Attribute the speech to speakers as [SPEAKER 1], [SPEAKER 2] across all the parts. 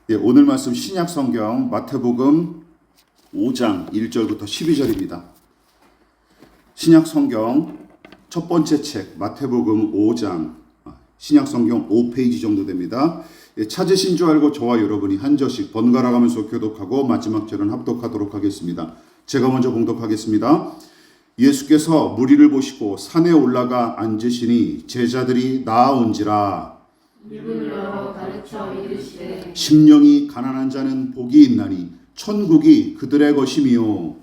[SPEAKER 1] 오늘 말씀 신약 성경 마태복음 5장 1절부터 12절입니다. 신약 성경 첫 번째 책 마태복음 5장 신약 성경 5페이지 정도 됩니다. 찾으신 줄 알고 저와 여러분이 한 절씩 번갈아 가면서 교독하고 마지막 절은 합독하도록 하겠습니다. 제가 먼저 봉독하겠습니다. 예수께서 무리를 보시고 산에 올라가 앉으시니 제자들이 나아온지라.
[SPEAKER 2] 입을 열어 가르쳐 이르시되
[SPEAKER 1] 심령이 가난한 자는 복이 있나니 천국이 그들의 것이미요.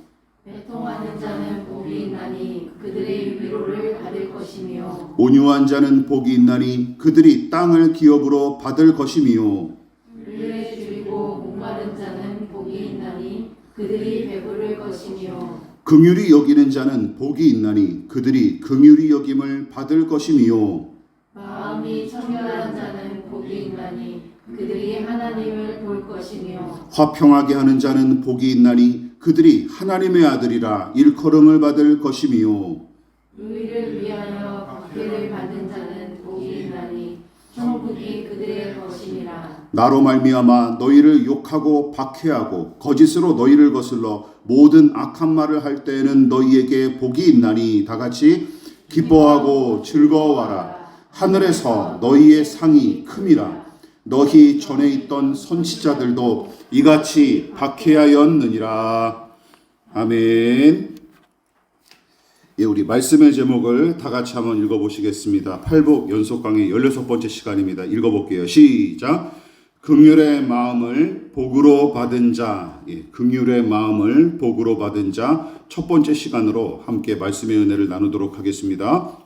[SPEAKER 2] 애통하는 자는 복이 있나니 그들의 위로를 받을 것이며
[SPEAKER 1] 온유한 자는 복이 있나니 그들이 땅을 기업으로 받을 것이미요.
[SPEAKER 2] 의에 줄이고 목마른 자는 복이 있나니 그들이 배부를 것이며
[SPEAKER 1] 긍휼히 여기는 자는 복이 있나니 그들이 긍휼히 여김을 받을 것이미요.
[SPEAKER 2] 마음이 청결한 자는 복이 있나니 그들이 하나님을 볼 것이며
[SPEAKER 1] 화평하게 하는 자는 복이 있나니 그들이 하나님의 아들이라 일컬음을 받을 것이미요.
[SPEAKER 2] 의를 위하여 박해를 받는 자는 복이 있나니 천국이 그들의 것이니라.
[SPEAKER 1] 나로 말미암아 너희를 욕하고 박해하고 거짓으로 너희를 거슬러 모든 악한 말을 할 때에는 너희에게 복이 있나니 다 같이 기뻐하고 즐거워하라. 하늘에서 너희의 상이 큼이라. 너희 전에 있던 선지자들도 이같이 박해하였느니라. 아멘. 우리 말씀의 제목을 다 같이 한번 읽어보시겠습니다. 팔복 연속 강의 16번째 시간입니다. 읽어볼게요. 시작. 긍휼의 마음을 복으로 받은 자. 긍휼의 마음을 복으로 받은 자 첫 번째 시간으로 함께 말씀의 은혜를 나누도록 하겠습니다.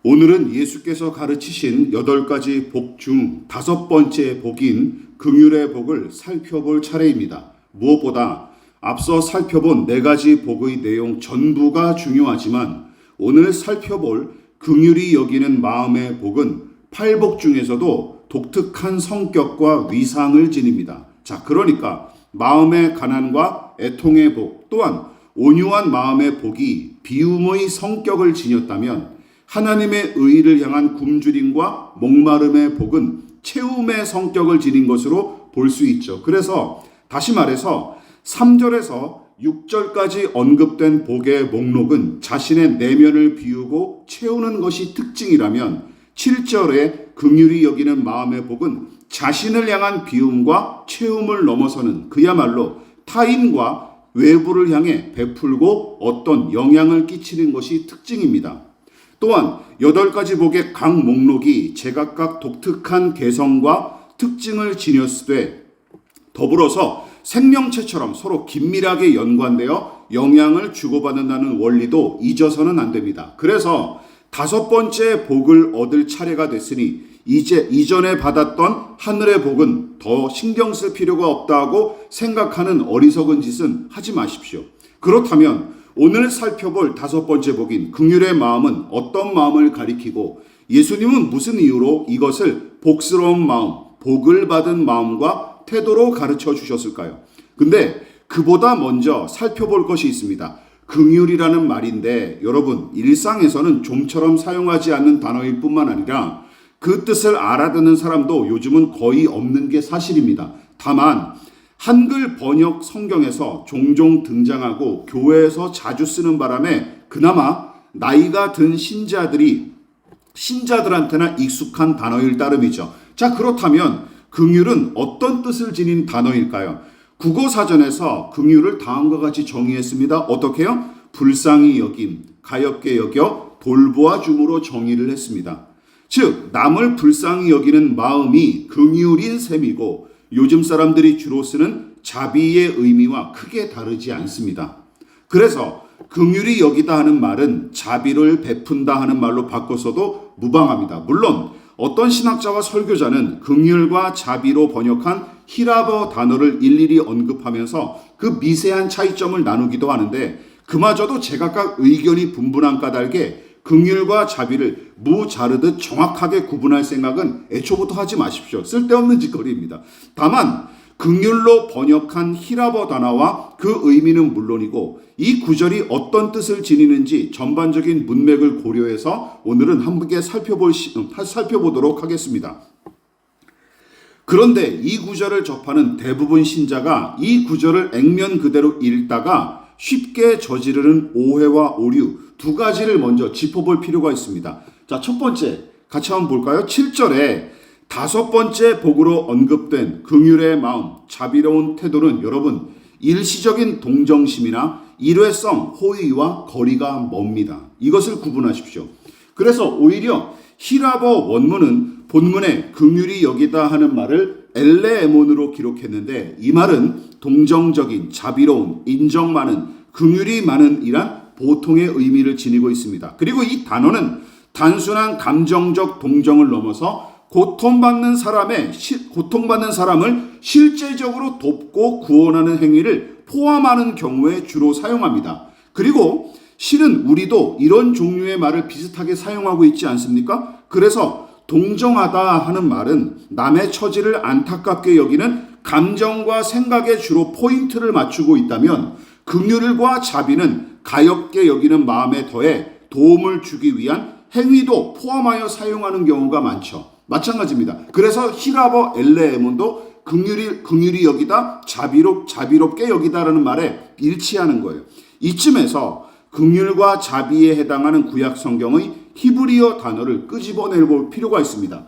[SPEAKER 1] 오늘은 예수께서 가르치신 8가지 복 중 5번째 복인 긍휼의 복을 살펴볼 차례입니다. 무엇보다 앞서 살펴본 4가지 복의 내용 전부가 중요하지만 오늘 살펴볼 긍휼히 여기는 마음의 복은 8복 중에서도 독특한 성격과 위상을 지닙니다. 자, 그러니까 마음의 가난과 애통의 복 또한 온유한 마음의 복이 비움의 성격을 지녔다면 하나님의 의를 향한 굶주림과 목마름의 복은 채움의 성격을 지닌 것으로 볼 수 있죠. 그래서 다시 말해서 3절에서 6절까지 언급된 복의 목록은 자신의 내면을 비우고 채우는 것이 특징이라면 7절에 긍휼히 여기는 마음의 복은 자신을 향한 비움과 채움을 넘어서는 그야말로 타인과 외부를 향해 베풀고 어떤 영향을 끼치는 것이 특징입니다. 또한 8가지 복의 각 목록이 제각각 독특한 개성과 특징을 지녔으되 더불어서 생명체처럼 서로 긴밀하게 연관되어 영향을 주고받는다는 원리도 잊어서는 안 됩니다. 그래서 5번째 복을 얻을 차례가 됐으니 이제 이전에 받았던 하늘의 복은 더 신경 쓸 필요가 없다고 생각하는 어리석은 짓은 하지 마십시오. 그렇다면 오늘 살펴볼 5번째 복인 긍휼의 마음은 어떤 마음을 가리키고 예수님은 무슨 이유로 이것을 복스러운 마음, 복을 받은 마음과 태도로 가르쳐 주셨을까요? 근데 그보다 먼저 살펴볼 것이 있습니다. 긍휼이라는 말인데 여러분 일상에서는 좀처럼 사용하지 않는 단어일 뿐만 아니라 그 뜻을 알아듣는 사람도 요즘은 거의 없는 게 사실입니다. 다만 한글 번역 성경에서 종종 등장하고 교회에서 자주 쓰는 바람에 그나마 나이가 든 신자들한테나 익숙한 단어일 따름이죠. 자, 그렇다면 긍휼은 어떤 뜻을 지닌 단어일까요? 국어사전에서 긍휼을 다음과 같이 정의했습니다. 어떻게요? 불쌍히 여김, 가엾게 여겨 돌보아 줌으로 정의를 했습니다. 즉 남을 불쌍히 여기는 마음이 긍휼인 셈이고 요즘 사람들이 주로 쓰는 자비의 의미와 크게 다르지 않습니다. 그래서 긍휼히 여기다 하는 말은 자비를 베푼다 하는 말로 바꿔서도 무방합니다. 물론 어떤 신학자와 설교자는 긍휼과 자비로 번역한 히라버 단어를 일일이 언급하면서 그 미세한 차이점을 나누기도 하는데 그마저도 제각각 의견이 분분한 까닭에 긍휼과 자비를 무자르듯 정확하게 구분할 생각은 애초부터 하지 마십시오. 쓸데없는 짓거리입니다. 다만 긍휼로 번역한 히라버 단어와 그 의미는 물론이고 이 구절이 어떤 뜻을 지니는지 전반적인 문맥을 고려해서 오늘은 함께 살펴보도록 하겠습니다. 그런데 이 구절을 접하는 대부분 신자가 이 구절을 액면 그대로 읽다가 쉽게 저지르는 오해와 오류 두 가지를 먼저 짚어볼 필요가 있습니다. 자, 첫 번째 같이 한번 볼까요? 7절에 다섯 번째 복으로 언급된 긍휼의 마음, 자비로운 태도는 여러분 일시적인 동정심이나 일회성 호의와 거리가 멉니다. 이것을 구분하십시오. 그래서 오히려 히라버 원문은 본문에 긍휼히 여기다 하는 말을 엘레에몬으로 기록했는데 이 말은 동정적인, 자비로운, 인정 많은, 긍휼이 많은 이란 보통의 의미를 지니고 있습니다. 그리고 이 단어는 단순한 감정적 동정을 넘어서 고통받는 사람을 실제적으로 돕고 구원하는 행위를 포함하는 경우에 주로 사용합니다. 그리고 실은 우리도 이런 종류의 말을 비슷하게 사용하고 있지 않습니까? 그래서 동정하다 하는 말은 남의 처지를 안타깝게 여기는 감정과 생각에 주로 포인트를 맞추고 있다면 긍휼과 자비는 가엾게 여기는 마음에 더해 도움을 주기 위한 행위도 포함하여 사용하는 경우가 많죠. 마찬가지입니다. 그래서 히라버 엘레에몬도 긍휼히 여기다, 자비롭게 여기다라는 말에 일치하는 거예요. 이쯤에서 긍휼과 자비에 해당하는 구약 성경의 히브리어 단어를 끄집어내 볼 필요가 있습니다.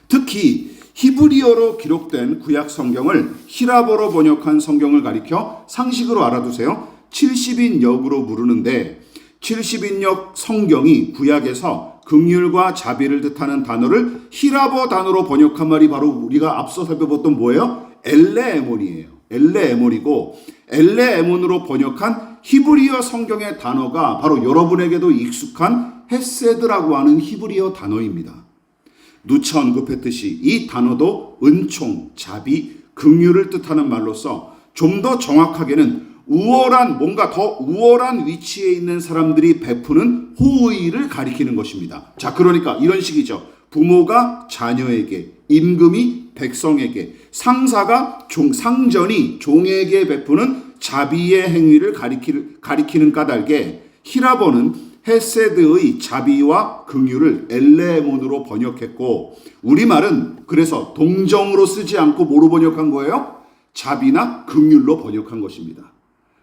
[SPEAKER 1] 특히 히브리어로 기록된 구약 성경을 히라버로 번역한 성경을 가리켜 상식으로 알아두세요. 70인역으로 부르는데 70인역 성경이 구약에서 긍휼과 자비를 뜻하는 단어를 히라버 단어로 번역한 말이 바로 우리가 앞서 살펴봤던 뭐예요? 엘레에몬이에요. 엘레에몬이고 엘레에몬으로 번역한 히브리어 성경의 단어가 바로 여러분에게도 익숙한 헤세드라고 하는 히브리어 단어입니다. 누차 언급했듯이 이 단어도 은총, 자비, 긍휼을 뜻하는 말로서 좀 더 정확하게는 뭔가 더 우월한 위치에 있는 사람들이 베푸는 호의를 가리키는 것입니다. 자, 그러니까 이런 식이죠. 부모가 자녀에게, 임금이 백성에게, 상전이 종에게 베푸는 자비의 행위를 가리키는 까닭에 히라버는 헤세드의 자비와 긍휼을 엘레몬으로 번역했고 우리말은 그래서 동정으로 쓰지 않고 뭐로 번역한 거예요? 자비나 긍휼로 번역한 것입니다.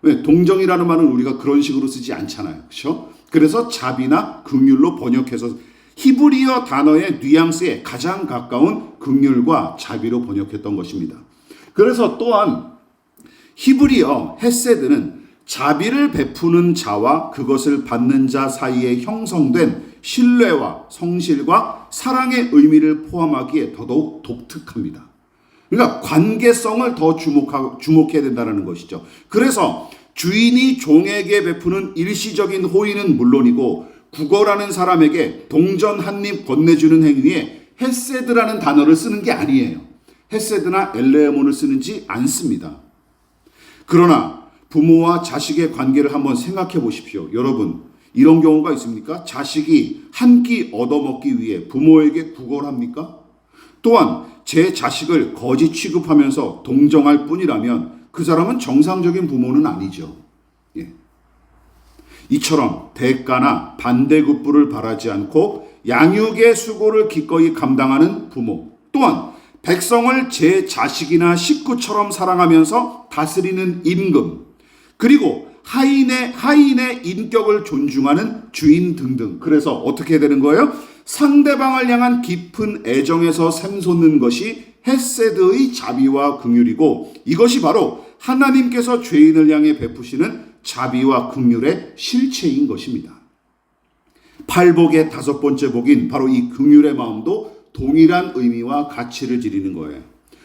[SPEAKER 1] 왜? 동정이라는 말은 우리가 그런 식으로 쓰지 않잖아요. 그렇죠? 그래서 자비나 긍휼로 번역해서 히브리어 단어의 뉘앙스에 가장 가까운 긍휼과 자비로 번역했던 것입니다. 그래서 또한 히브리어 헤세드는 자비를 베푸는 자와 그것을 받는 자 사이에 형성된 신뢰와 성실과 사랑의 의미를 포함하기에 더더욱 독특합니다. 그러니까 관계성을 더 주목해야 된다는 것이죠. 그래서 주인이 종에게 베푸는 일시적인 호의는 물론이고 구걸하는 사람에게 동전 한 입 건네주는 행위에 헤세드라는 단어를 쓰는 게 아니에요. 헤세드나 엘레몬을 쓰는지 않습니다. 그러나 부모와 자식의 관계를 한번 생각해 보십시오. 여러분, 이런 경우가 있습니까? 자식이 한 끼 얻어먹기 위해 부모에게 구걸합니까? 또한 제 자식을 거지 취급하면서 동정할 뿐이라면 그 사람은 정상적인 부모는 아니죠. 예. 이처럼 대가나 반대급부를 바라지 않고 양육의 수고를 기꺼이 감당하는 부모, 또한 백성을 제 자식이나 식구처럼 사랑하면서 다스리는 임금, 그리고 하인의 인격을 존중하는 주인 등등. 그래서 어떻게 되는 거예요? 상대방을 향한 깊은 애정에서 샘솟는 것이 헤세드의 자비와 긍휼이고 이것이 바로 하나님께서 죄인을 향해 베푸시는 자비와 긍휼의 실체인 것입니다. 팔복의 다섯 번째 복인 바로 이 긍휼의 마음도 동일한 의미와 가치를 지니는 거예요.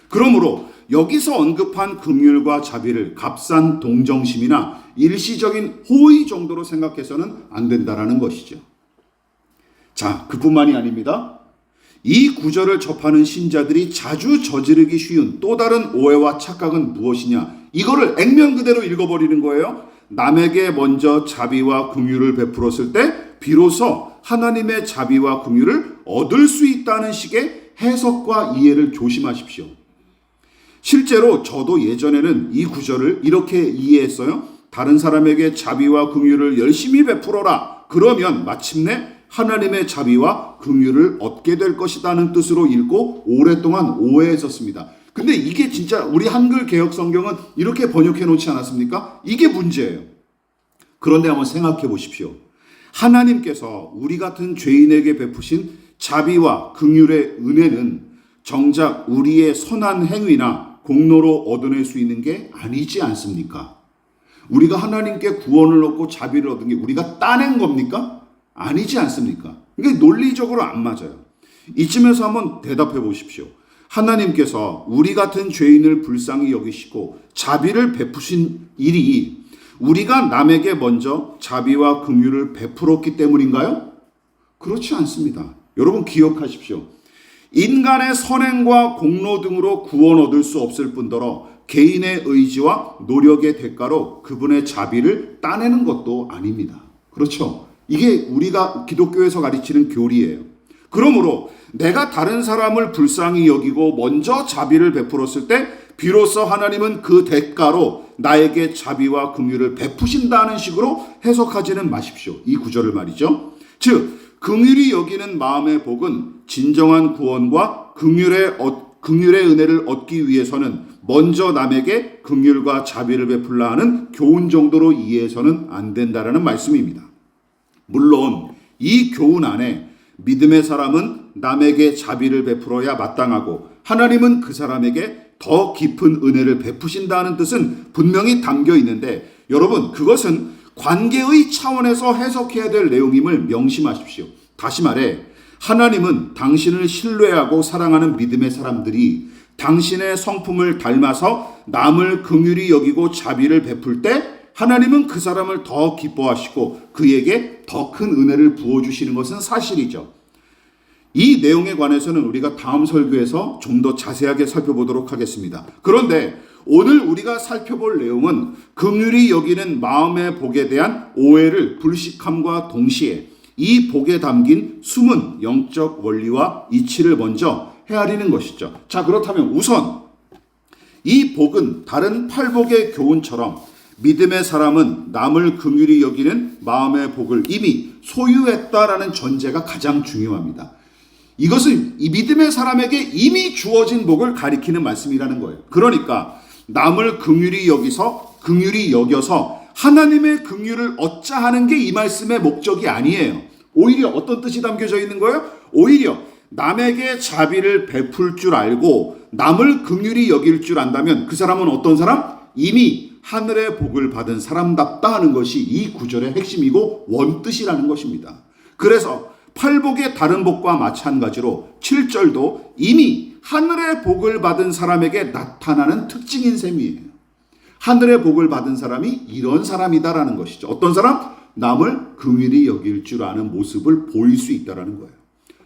[SPEAKER 1] 그러므로 여기서 언급한 긍휼과 자비를 값싼 동정심이나 일시적인 호의 정도로 생각해서는 안 된다라는 것이죠. 자, 그뿐만이 아닙니다. 이 구절을 접하는 신자들이 자주 저지르기 쉬운 또 다른 오해와 착각은 무엇이냐? 이거를 액면 그대로 읽어버리는 거예요. 남에게 먼저 자비와 긍휼을 베풀었을 때 비로소 하나님의 자비와 긍휼을 얻을 수 있다는 식의 해석과 이해를 조심하십시오. 실제로 저도 예전에는 이 구절을 이렇게 이해했어요. 다른 사람에게 자비와 긍휼을 열심히 베풀어라. 그러면 마침내 하나님의 자비와 긍휼을 얻게 될 것이라는 뜻으로 읽고 오랫동안 오해했었습니다. 근데 이게 진짜 우리 한글 개역 성경은 이렇게 번역해 놓지 않았습니까? 이게 문제예요. 그런데 한번 생각해 보십시오. 하나님께서 우리 같은 죄인에게 베푸신 자비와 긍휼의 은혜는 정작 우리의 선한 행위나 공로로 얻어낼 수 있는 게 아니지 않습니까? 우리가 하나님께 구원을 얻고 자비를 얻은 게 우리가 따낸 겁니까? 아니지 않습니까? 이게 논리적으로 안 맞아요. 이쯤에서 한번 대답해 보십시오. 하나님께서 우리 같은 죄인을 불쌍히 여기시고 자비를 베푸신 일이 우리가 남에게 먼저 자비와 긍휼을 베풀었기 때문인가요? 그렇지 않습니다. 여러분 기억하십시오. 인간의 선행과 공로 등으로 구원 얻을 수 없을 뿐더러 개인의 의지와 노력의 대가로 그분의 자비를 따내는 것도 아닙니다. 그렇죠? 이게 우리가 기독교에서 가르치는 교리예요. 그러므로 내가 다른 사람을 불쌍히 여기고 먼저 자비를 베풀었을 때 비로소 하나님은 그 대가로 나에게 자비와 긍휼을 베푸신다는 식으로 해석하지는 마십시오. 이 구절을 말이죠. 즉 긍휼히 여기는 마음의 복은 진정한 구원과 긍휼의 은혜를 얻기 위해서는 먼저 남에게 긍휼과 자비를 베풀라 하는 교훈 정도로 이해해서는 안 된다라는 말씀입니다. 물론 이 교훈 안에 믿음의 사람은 남에게 자비를 베풀어야 마땅하고 하나님은 그 사람에게 더 깊은 은혜를 베푸신다는 뜻은 분명히 담겨 있는데 여러분 그것은 관계의 차원에서 해석해야 될 내용임을 명심하십시오. 다시 말해 하나님은 당신을 신뢰하고 사랑하는 믿음의 사람들이 당신의 성품을 닮아서 남을 긍휼히 여기고 자비를 베풀 때 하나님은 그 사람을 더 기뻐하시고 그에게 더 큰 은혜를 부어주시는 것은 사실이죠. 이 내용에 관해서는 우리가 다음 설교에서 좀 더 자세하게 살펴보도록 하겠습니다. 그런데 오늘 우리가 살펴볼 내용은 긍휼히 여기는 마음의 복에 대한 오해를 불식함과 동시에 이 복에 담긴 숨은 영적 원리와 이치를 먼저 헤아리는 것이죠. 자, 그렇다면 우선 이 복은 다른 팔복의 교훈처럼 믿음의 사람은 남을 긍휼히 여기는 마음의 복을 이미 소유했다라는 전제가 가장 중요합니다. 이것은 이 믿음의 사람에게 이미 주어진 복을 가리키는 말씀이라는 거예요. 그러니까 남을 긍휼히 여겨서 하나님의 긍휼을 얻자 하는 게 이 말씀의 목적이 아니에요. 오히려 어떤 뜻이 담겨져 있는 거예요? 오히려 남에게 자비를 베풀 줄 알고 남을 긍휼히 여길 줄 안다면 그 사람은 어떤 사람? 이미 하늘의 복을 받은 사람답다 하는 것이 이 구절의 핵심이고 원뜻이라는 것입니다. 그래서 팔복의 다른 복과 마찬가지로 7절도 이미 하늘의 복을 받은 사람에게 나타나는 특징인 셈이에요. 하늘의 복을 받은 사람이 이런 사람이다라는 것이죠. 어떤 사람? 남을 긍휼히 여길 줄 아는 모습을 보일 수 있다라는 거예요.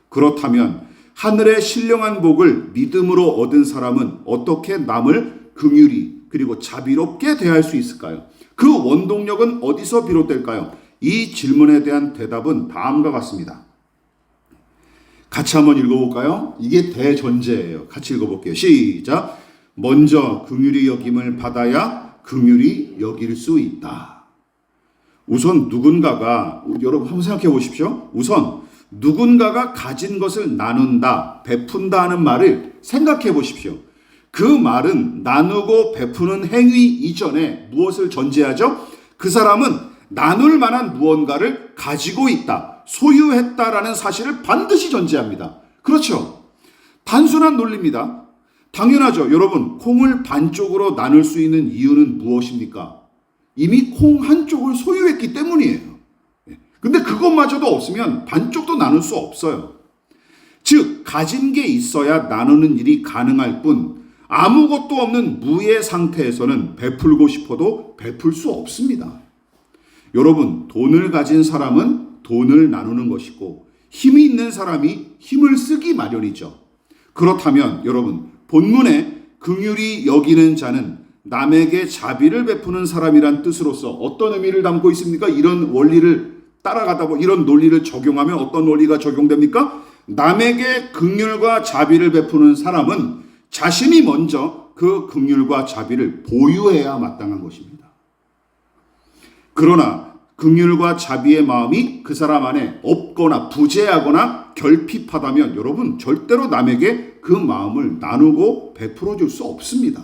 [SPEAKER 1] 그렇다면 하늘의 신령한 복을 믿음으로 얻은 사람은 어떻게 남을 긍휼히 그리고 자비롭게 대할 수 있을까요? 그 원동력은 어디서 비롯될까요? 이 질문에 대한 대답은 다음과 같습니다. 같이 한번 읽어볼까요? 이게 대전제예요. 같이 읽어볼게요. 시작. 먼저 긍휼히 여김을 받아야 긍휼히 여길 수 있다. 우선 누군가가 여러분 한번 생각해 보십시오. 우선 누군가가 가진 것을 나눈다, 베푼다 하는 말을 생각해 보십시오. 그 말은 나누고 베푸는 행위 이전에 무엇을 전제하죠? 그 사람은 나눌 만한 무언가를 가지고 있다, 소유했다라는 사실을 반드시 전제합니다. 그렇죠? 단순한 논리입니다. 당연하죠. 여러분, 콩을 반쪽으로 나눌 수 있는 이유는 무엇입니까? 이미 콩 한쪽을 소유했기 때문이에요. 근데 그것마저도 없으면 반쪽도 나눌 수 없어요. 즉, 가진 게 있어야 나누는 일이 가능할 뿐 아무것도 없는 무의 상태에서는 베풀고 싶어도 베풀 수 없습니다. 여러분, 돈을 가진 사람은 돈을 나누는 것이고 힘이 있는 사람이 힘을 쓰기 마련이죠. 그렇다면 여러분, 본문에 긍휼히 여기는 자는 남에게 자비를 베푸는 사람이란 뜻으로서 어떤 의미를 담고 있습니까? 이런 원리를 따라가다 보면 이런 논리를 적용하면 어떤 원리가 적용됩니까? 남에게 긍휼과 자비를 베푸는 사람은 자신이 먼저 그 긍휼과 자비를 보유해야 마땅한 것입니다. 그러나 긍휼과 자비의 마음이 그 사람 안에 없거나 부재하거나 결핍하다면 여러분 절대로 남에게 그 마음을 나누고 베풀어 줄 수 없습니다.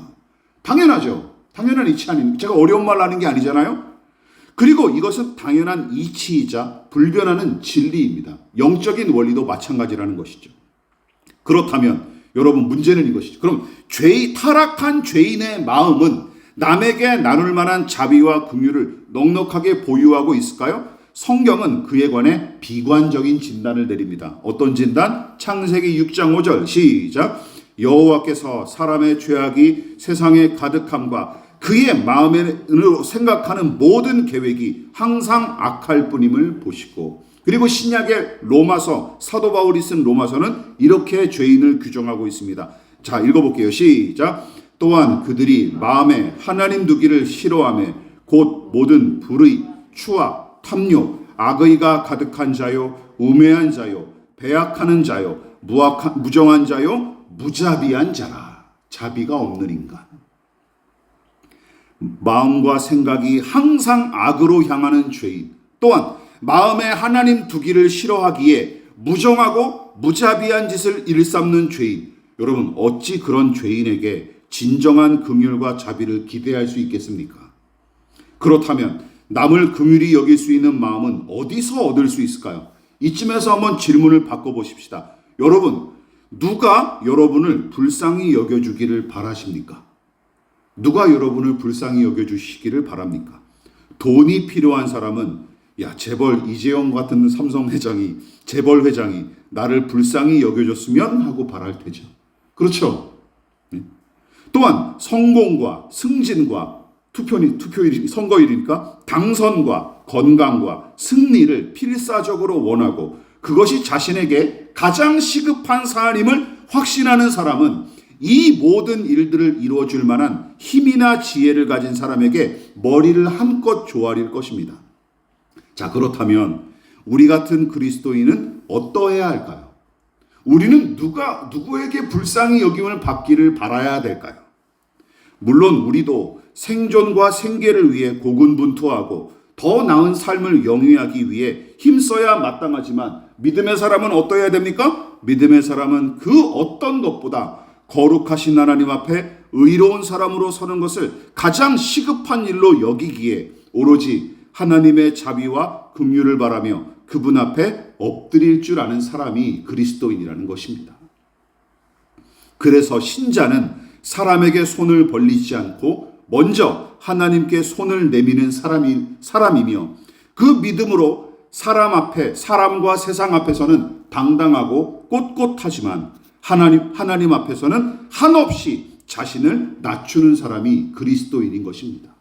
[SPEAKER 1] 당연하죠. 당연한 이치 아닙니까? 제가 어려운 말 하는 게 아니잖아요. 그리고 이것은 당연한 이치이자 불변하는 진리입니다. 영적인 원리도 마찬가지라는 것이죠. 그렇다면 여러분 문제는 이것이죠. 그럼 타락한 죄인의 마음은 남에게 나눌 만한 자비와 긍휼을 넉넉하게 보유하고 있을까요? 성경은 그에 관해 비관적인 진단을 내립니다. 어떤 진단? 창세기 6장 5절 시작. 여호와께서 사람의 죄악이 세상에 가득함과 그의 마음으로 생각하는 모든 계획이 항상 악할 뿐임을 보시고, 그리고 신약의 로마서, 사도 바울이 쓴 로마서는 이렇게 죄인을 규정하고 있습니다. 자, 읽어볼게요. 시작. 또한 그들이 마음에 하나님 두기를 싫어하며 곧 모든 불의, 추악, 탐욕, 악의가 가득한 자요, 우매한 자요, 배약하는 자요, 무정한 자요, 무자비한 자라. 자비가 없는 인간. 마음과 생각이 항상 악으로 향하는 죄인, 또한 마음에 하나님 두기를 싫어하기에 무정하고 무자비한 짓을 일삼는 죄인. 여러분, 어찌 그런 죄인에게 진정한 긍휼과 자비를 기대할 수 있겠습니까? 그렇다면 남을 긍휼히 여길 수 있는 마음은 어디서 얻을 수 있을까요? 이쯤에서 한번 질문을 바꿔보십시다. 여러분, 누가 여러분을 불쌍히 여겨주기를 바라십니까? 누가 여러분을 불쌍히 여겨주시기를 바랍니까? 돈이 필요한 사람은 재벌 이재용 같은 삼성 회장이, 재벌 회장이 나를 불쌍히 여겨줬으면 하고 바랄 테죠. 그렇죠? 또한 성공과 승진과 투표일이 선거일이니까 당선과 건강과 승리를 필사적으로 원하고 그것이 자신에게 가장 시급한 사안임을 확신하는 사람은 이 모든 일들을 이루어줄 만한 힘이나 지혜를 가진 사람에게 머리를 한껏 조아릴 것입니다. 자, 그렇다면 우리 같은 그리스도인은 어떠해야 할까요? 우리는 누구에게 불쌍히 여김을 받기를 바라야 될까요? 물론 우리도 생존과 생계를 위해 고군분투하고 더 나은 삶을 영위하기 위해 힘써야 마땅하지만 믿음의 사람은 어떠해야 됩니까? 믿음의 사람은 그 어떤 것보다 거룩하신 하나님 앞에 의로운 사람으로 서는 것을 가장 시급한 일로 여기기에 오로지 하나님의 자비와 긍휼을 바라며 그분 앞에 엎드릴 줄 아는 사람이 그리스도인이라는 것입니다. 그래서 신자는 사람에게 손을 벌리지 않고 먼저 하나님께 손을 내미는 사람이며 그 믿음으로 사람과 세상 앞에서는 당당하고 꼿꼿하지만 하나님 앞에서는 한없이 자신을 낮추는 사람이 그리스도인인 것입니다.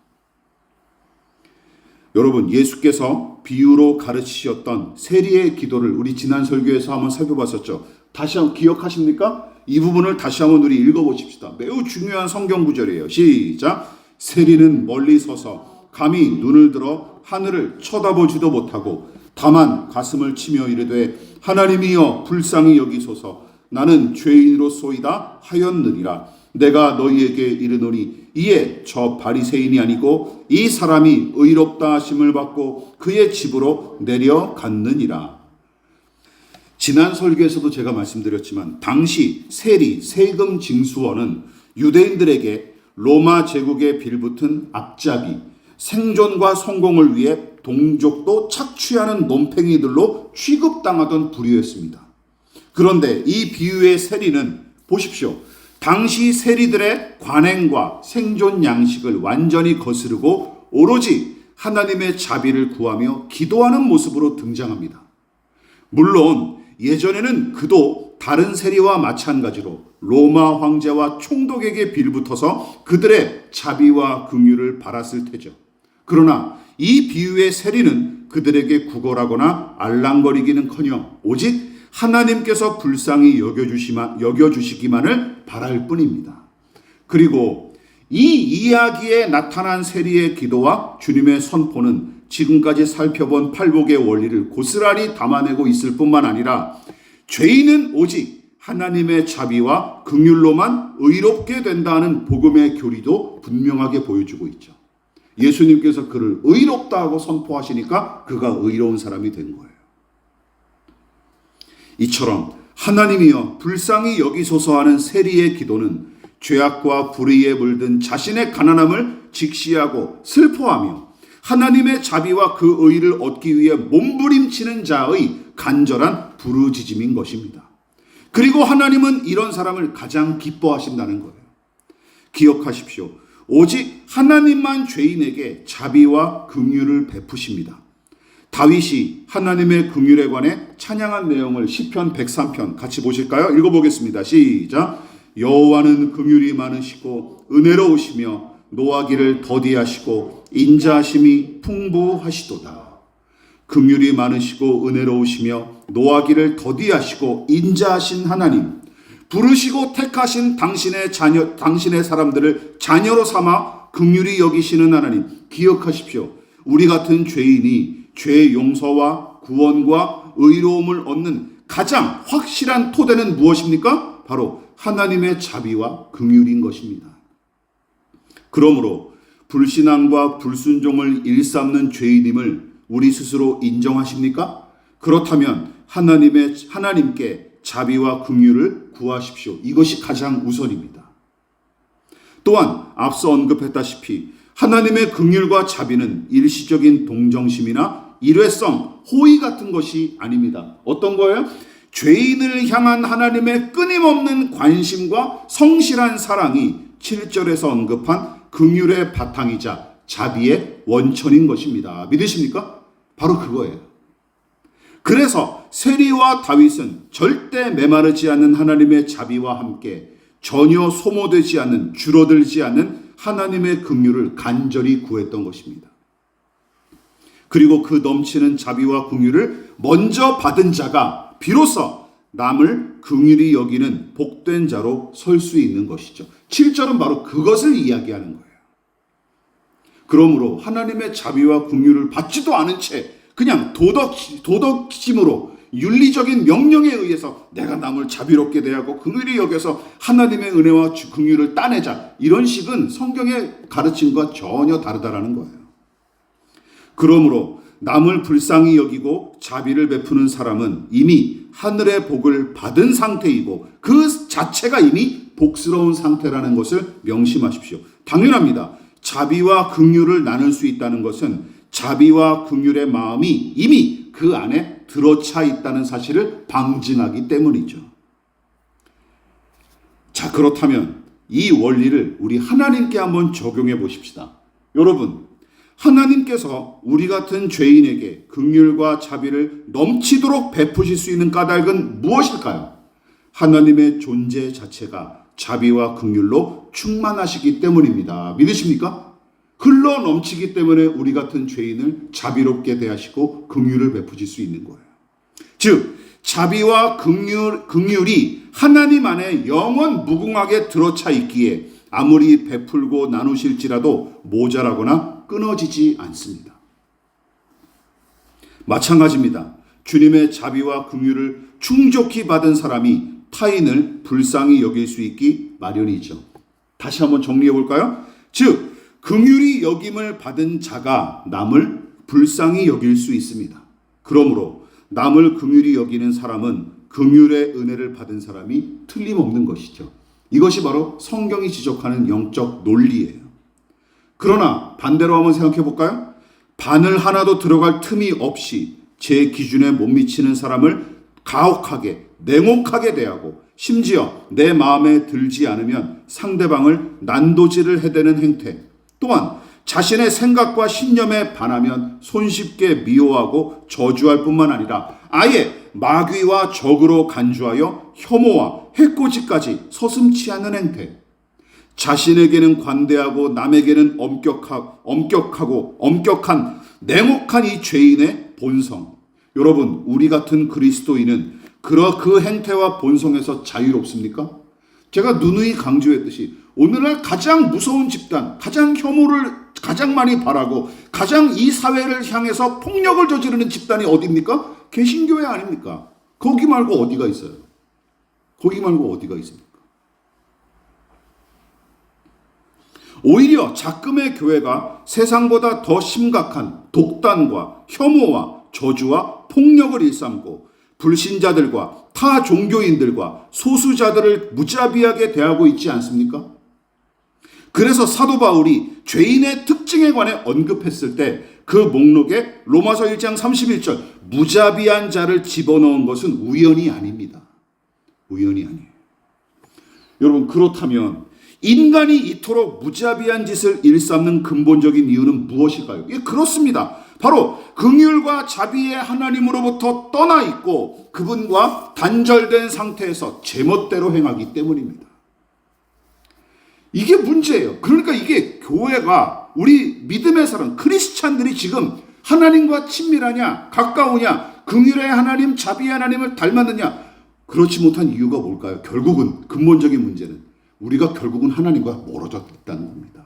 [SPEAKER 1] 여러분, 예수께서 비유로 가르치셨던 세리의 기도를 우리 지난 설교에서 한번 살펴봤었죠. 다시 한번 기억하십니까? 이 부분을 다시 한번 우리 읽어보십시다. 매우 중요한 성경 구절이에요. 시작. 세리는 멀리 서서 감히 눈을 들어 하늘을 쳐다보지도 못하고 다만 가슴을 치며 이르되 하나님이여 불쌍히 여기소서 나는 죄인으로소이다 하였느니라. 내가 너희에게 이르노니 이에 저 바리새인이 아니고 이 사람이 의롭다 하심을 받고 그의 집으로 내려갔느니라. 지난 설교에서도 제가 말씀드렸지만 당시 세금 징수원은 유대인들에게 로마 제국에 빌붙은 앞잡이, 생존과 성공을 위해 동족도 착취하는 논팽이들로 취급당하던 부류였습니다. 그런데 이 비유의 세리는 보십시오. 당시 세리들의 관행과 생존 양식을 완전히 거스르고 오로지 하나님의 자비를 구하며 기도하는 모습으로 등장합니다. 물론 예전에는 그도 다른 세리와 마찬가지로 로마 황제와 총독에게 빌붙어서 그들의 자비와 긍휼을 바랐을 테죠. 그러나 이 비유의 세리는 그들에게 구걸하거나 알랑거리기는커녕 오직 하나님께서 불쌍히 여겨주시기만을 바랄 뿐입니다. 그리고 이 이야기에 나타난 세리의 기도와 주님의 선포는 지금까지 살펴본 팔복의 원리를 고스란히 담아내고 있을 뿐만 아니라 죄인은 오직 하나님의 자비와 긍휼로만 의롭게 된다는 복음의 교리도 분명하게 보여주고 있죠. 예수님께서 그를 의롭다 하고 선포하시니까 그가 의로운 사람이 된 거예요. 이처럼 하나님이여 불쌍히 여기소서 하는 세리의 기도는 죄악과 불의에 물든 자신의 가난함을 직시하고 슬퍼하며 하나님의 자비와 그 의를 얻기 위해 몸부림치는 자의 간절한 부르짖음인 것입니다. 그리고 하나님은 이런 사람을 가장 기뻐하신다는 거예요. 기억하십시오. 오직 하나님만 죄인에게 자비와 긍휼을 베푸십니다. 다윗이 하나님의 긍휼에 관해 찬양한 내용을 시편 103편 같이 보실까요? 읽어보겠습니다. 시작. 여호와는 긍휼이 많으시고 은혜로우시며 노하기를 더디하시고 인자하심이 풍부하시도다. 긍휼이 많으시고 은혜로우시며 노하기를 더디하시고 인자하신 하나님, 부르시고 택하신 당신의 사람들을 자녀로 삼아 긍휼히 여기시는 하나님, 기억하십시오. 우리 같은 죄인이 죄 용서와 구원과 의로움을 얻는 가장 확실한 토대는 무엇입니까? 바로 하나님의 자비와 긍휼인 것입니다. 그러므로 불신앙과 불순종을 일삼는 죄인임을 우리 스스로 인정하십니까? 그렇다면 하나님께 자비와 긍휼을 구하십시오. 이것이 가장 우선입니다. 또한 앞서 언급했다시피 하나님의 긍휼과 자비는 일시적인 동정심이나 일회성, 호의 같은 것이 아닙니다. 어떤 거예요? 죄인을 향한 하나님의 끊임없는 관심과 성실한 사랑이 7절에서 언급한 긍휼의 바탕이자 자비의 원천인 것입니다. 믿으십니까? 바로 그거예요. 그래서 세리와 다윗은 절대 메마르지 않는 하나님의 자비와 함께 전혀 소모되지 않는, 줄어들지 않는 하나님의 긍휼을 간절히 구했던 것입니다. 그리고 그 넘치는 자비와 긍휼을 먼저 받은 자가 비로소 남을 긍휼히 여기는 복된 자로 설 수 있는 것이죠. 7절은 바로 그것을 이야기하는 거예요. 그러므로 하나님의 자비와 긍휼을 받지도 않은 채 그냥 도덕심으로 윤리적인 명령에 의해서 내가 남을 자비롭게 대하고 긍휼히 여겨서 하나님의 은혜와 긍휼을 따내자, 이런 식은 성경의 가르침과 전혀 다르다라는 거예요. 그러므로 남을 불쌍히 여기고 자비를 베푸는 사람은 이미 하늘의 복을 받은 상태이고 그 자체가 이미 복스러운 상태라는 것을 명심하십시오. 당연합니다. 자비와 긍휼을 나눌 수 있다는 것은 자비와 긍휼의 마음이 이미 그 안에 들어차 있다는 사실을 방증하기 때문이죠. 자, 그렇다면 이 원리를 우리 하나님께 한번 적용해 보십시다. 여러분, 하나님께서 우리 같은 죄인에게 긍휼과 자비를 넘치도록 베푸실 수 있는 까닭은 무엇일까요? 하나님의 존재 자체가 자비와 긍휼로 충만하시기 때문입니다. 믿으십니까? 흘러 넘치기 때문에 우리 같은 죄인을 자비롭게 대하시고 긍휼을 베푸실 수 있는 거예요. 즉 자비와 긍휼이 하나님 안에 영원 무궁하게 들어차 있기에 아무리 베풀고 나누실지라도 모자라거나 끊어지지 않습니다. 마찬가지입니다. 주님의 자비와 긍휼을 충족히 받은 사람이 타인을 불쌍히 여길 수 있기 마련이죠. 다시 한번 정리해 볼까요? 즉 긍휼히 여김을 받은 자가 남을 불쌍히 여길 수 있습니다. 그러므로 남을 긍휼히 여기는 사람은 긍휼의 은혜를 받은 사람이 틀림없는 것이죠. 이것이 바로 성경이 지적하는 영적 논리예요. 그러나 반대로 한번 생각해 볼까요? 바늘 하나도 들어갈 틈이 없이 제 기준에 못 미치는 사람을 가혹하게, 냉혹하게 대하고 심지어 내 마음에 들지 않으면 상대방을 난도질을 해대는 행태, 또한 자신의 생각과 신념에 반하면 손쉽게 미워하고 저주할 뿐만 아니라 아예 마귀와 적으로 간주하여 혐오와 해코지까지 서슴지 않는 행태, 자신에게는 관대하고 남에게는 엄격하고 엄격한 냉혹한 이 죄인의 본성. 여러분, 우리 같은 그리스도인은 그 행태와 본성에서 자유롭습니까? 제가 누누이 강조했듯이 오늘날 가장 무서운 집단, 가장 혐오를 가장 많이 바라고 가장 이 사회를 향해서 폭력을 저지르는 집단이 어디입니까? 개신교회 아닙니까? 거기 말고 어디가 있어요? 거기 말고 어디가 있습니까? 오히려 작금의 교회가 세상보다 더 심각한 독단과 혐오와 저주와 폭력을 일삼고 불신자들과 타 종교인들과 소수자들을 무자비하게 대하고 있지 않습니까? 그래서 사도 바울이 죄인의 특징에 관해 언급했을 때 그 목록에 로마서 1장 31절 무자비한 자를 집어넣은 것은 우연이 아닙니다. 우연이 아니에요. 여러분, 그렇다면 인간이 이토록 무자비한 짓을 일삼는 근본적인 이유는 무엇일까요? 예, 그렇습니다. 바로 긍휼과 자비의 하나님으로부터 떠나 있고 그분과 단절된 상태에서 제멋대로 행하기 때문입니다. 이게 문제예요. 그러니까 이게 교회가 우리 믿음의 사람 크리스찬들이 지금 하나님과 친밀하냐 가까우냐 긍휼의 하나님 자비의 하나님을 닮았느냐 그렇지 못한 이유가 뭘까요? 결국은 근본적인 문제는 우리가 결국은 하나님과 멀어졌다는 겁니다.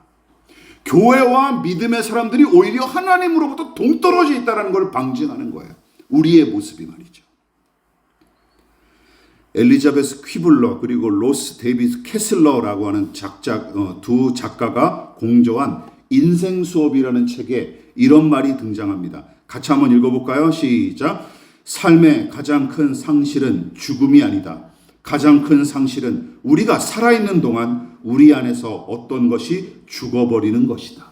[SPEAKER 1] 교회와 믿음의 사람들이 오히려 하나님으로부터 동떨어져 있다는 걸 방증하는 거예요. 우리의 모습이 말이죠. 엘리자베스 퀴블러 그리고 로스 데이비스 캐슬러라고 하는 두 작가가 공저한 인생 수업이라는 책에 이런 말이 등장합니다. 같이 한번 읽어볼까요? 시작. 삶의 가장 큰 상실은 죽음이 아니다. 가장 큰 상실은 우리가 살아있는 동안 우리 안에서 어떤 것이 죽어버리는 것이다.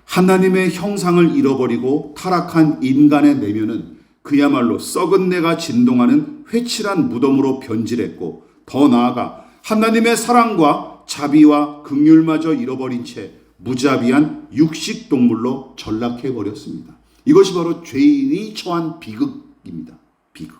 [SPEAKER 1] 하나님의 형상을 잃어버리고 타락한 인간의 내면은 그야말로 썩은 내가 진동하는 회칠한 무덤으로 변질했고 더 나아가 하나님의 사랑과 자비와 긍휼마저 잃어버린 채 무자비한 육식동물로 전락해버렸습니다. 이것이 바로 죄인이 처한 비극입니다. 비극.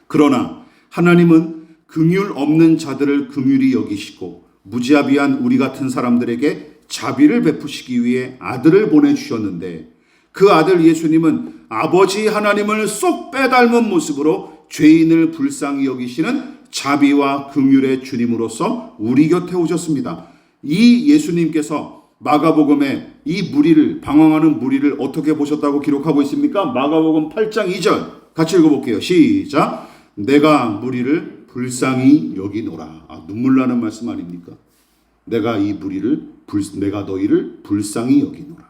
[SPEAKER 1] 그러나 하나님은 긍휼 없는 자들을 긍휼히 여기시고 무자비한 우리 같은 사람들에게 자비를 베푸시기 위해 아들을 보내주셨는데 그 아들 예수님은 아버지 하나님을 쏙 빼닮은 모습으로 죄인을 불쌍히 여기시는 자비와 긍휼의 주님으로서 우리 곁에 오셨습니다. 이 예수님께서 마가복음에 이 무리를 방황하는 무리를 어떻게 보셨다고 기록하고 있습니까? 마가복음 8장 2절 같이 읽어볼게요. 시작. 내가 무리를 불쌍히 여기노라. 눈물 나는 말씀 아닙니까? 내가 너희를 불쌍히 여기노라.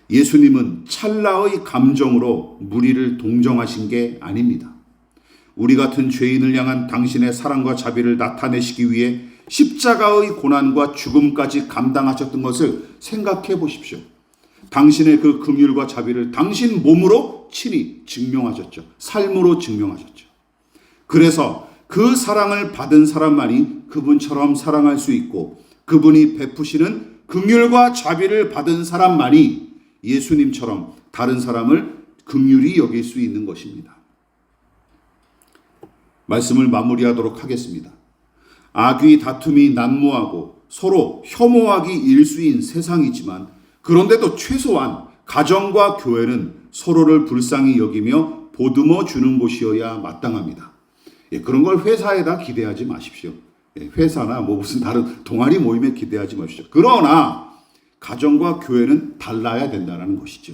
[SPEAKER 1] 예수님은 찰나의 감정으로 무리를 동정하신 게 아닙니다. 우리 같은 죄인을 향한 당신의 사랑과 자비를 나타내시기 위해 십자가의 고난과 죽음까지 감당하셨던 것을 생각해 보십시오. 당신의 그 긍휼과 자비를 당신 몸으로 친히 증명하셨죠. 삶으로 증명하셨죠. 그래서 그 사랑을 받은 사람만이 그분처럼 사랑할 수 있고 그분이 베푸시는 긍휼과 자비를 받은 사람만이 예수님처럼 다른 사람을 긍휼히 여길 수 있는 것입니다. 말씀을 마무리하도록 하겠습니다. 악의 다툼이 난무하고 서로 혐오하기 일수인 세상이지만 그런데도 최소한 가정과 교회는 서로를 불쌍히 여기며 보듬어 주는 곳이어야 마땅합니다. 그런 걸 회사에다 기대하지 마십시오. 회사나 무슨 다른 동아리 모임에 기대하지 마십시오. 그러나 가정과 교회는 달라야 된다는 것이죠.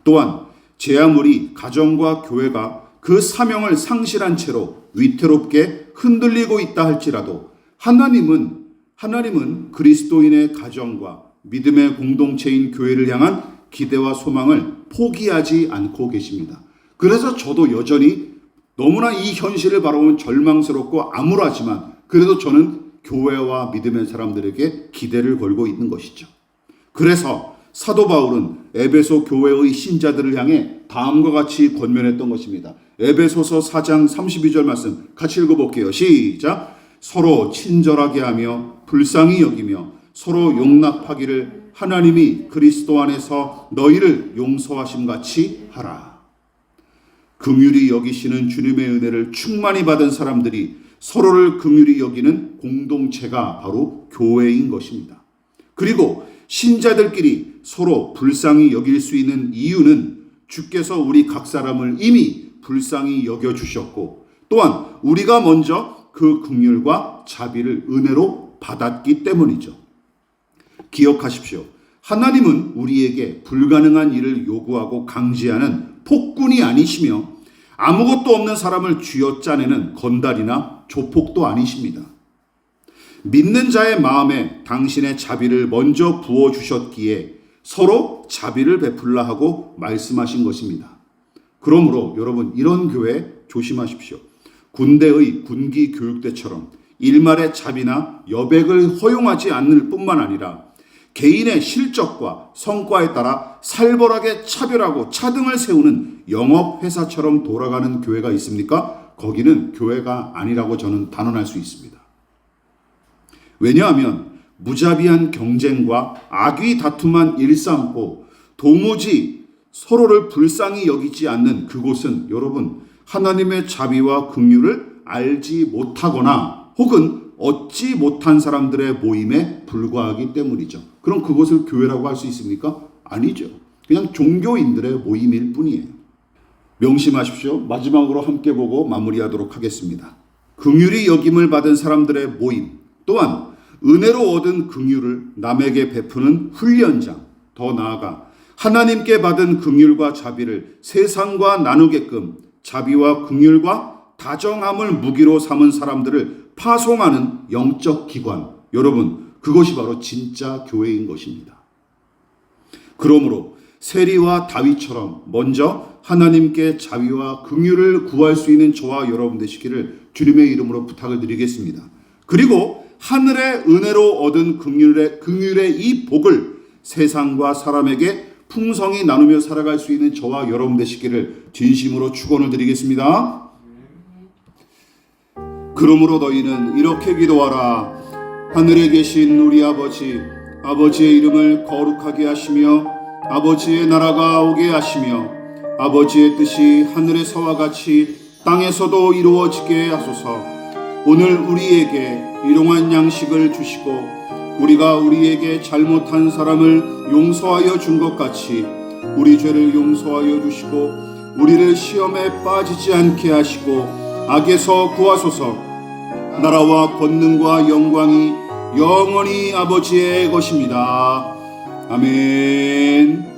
[SPEAKER 1] 또한 제 아무리 가정과 교회가 그 사명을 상실한 채로 위태롭게 흔들리고 있다 할지라도 하나님은 그리스도인의 가정과 믿음의 공동체인 교회를 향한 기대와 소망을 포기하지 않고 계십니다. 그래서 저도 여전히 너무나 이 현실을 바라보면 절망스럽고 암울하지만 그래도 저는 교회와 믿음의 사람들에게 기대를 걸고 있는 것이죠. 그래서 사도 바울은 에베소 교회의 신자들을 향해 다음과 같이 권면했던 것입니다. 에베소서 4장 32절 말씀 같이 읽어볼게요. 시작. 서로 친절하게 하며 불쌍히 여기며 서로 용납하기를 하나님이 그리스도 안에서 너희를 용서하심 같이 하라. 긍휼히 여기시는 주님의 은혜를 충만히 받은 사람들이 서로를 긍휼히 여기는 공동체가 바로 교회인 것입니다. 그리고 신자들끼리 서로 불쌍히 여길 수 있는 이유는 주께서 우리 각 사람을 이미 불쌍히 여겨주셨고 또한 우리가 먼저 그 긍휼과 자비를 은혜로 받았기 때문이죠. 기억하십시오. 하나님은 우리에게 불가능한 일을 요구하고 강제하는 폭군이 아니시며 아무것도 없는 사람을 쥐어짜내는 건달이나 조폭도 아니십니다. 믿는 자의 마음에 당신의 자비를 먼저 부어주셨기에 서로 자비를 베풀라 하고 말씀하신 것입니다. 그러므로 여러분, 이런 교회 조심하십시오. 군대의 군기 교육대처럼 일말의 자비나 여백을 허용하지 않을 뿐만 아니라 개인의 실적과 성과에 따라 살벌하게 차별하고 차등을 세우는 영업회사처럼 돌아가는 교회가 있습니까? 거기는 교회가 아니라고 저는 단언할 수 있습니다. 왜냐하면 무자비한 경쟁과 악의 다툼만 일삼고 도무지 서로를 불쌍히 여기지 않는 그곳은 여러분, 하나님의 자비와 긍휼을 알지 못하거나 혹은 얻지 못한 사람들의 모임에 불과하기 때문이죠. 그럼 그것을 교회라고 할 수 있습니까? 아니죠. 그냥 종교인들의 모임일 뿐이에요. 명심하십시오. 마지막으로 함께 보고 마무리하도록 하겠습니다. 긍휼이 여김을 받은 사람들의 모임, 또한 은혜로 얻은 긍휼을 남에게 베푸는 훈련장, 더 나아가 하나님께 받은 긍휼과 자비를 세상과 나누게끔 자비와 긍휼과 다정함을 무기로 삼은 사람들을 파송하는 영적 기관, 여러분, 그것이 바로 진짜 교회인 것입니다. 그러므로 세리와 다윗처럼 먼저 하나님께 자비와 긍휼을 구할 수 있는 저와 여러분 되시기를 주님의 이름으로 부탁을 드리겠습니다. 그리고 하늘의 은혜로 얻은 긍휼의 이 복을 세상과 사람에게 풍성히 나누며 살아갈 수 있는 저와 여러분 되시기를 진심으로 축원을 드리겠습니다. 그러므로 너희는 이렇게 기도하라. 하늘에 계신 우리 아버지, 아버지의 이름을 거룩하게 하시며 아버지의 나라가 오게 하시며 아버지의 뜻이 하늘에서와 같이 땅에서도 이루어지게 하소서. 오늘 우리에게 일용할 양식을 주시고 우리가 우리에게 잘못한 사람을 용서하여 준 것 같이 우리 죄를 용서하여 주시고 우리를 시험에 빠지지 않게 하시고 악에서 구하소서. 나라와 권능과 영광이 영원히 아버지의 것입니다. 아멘.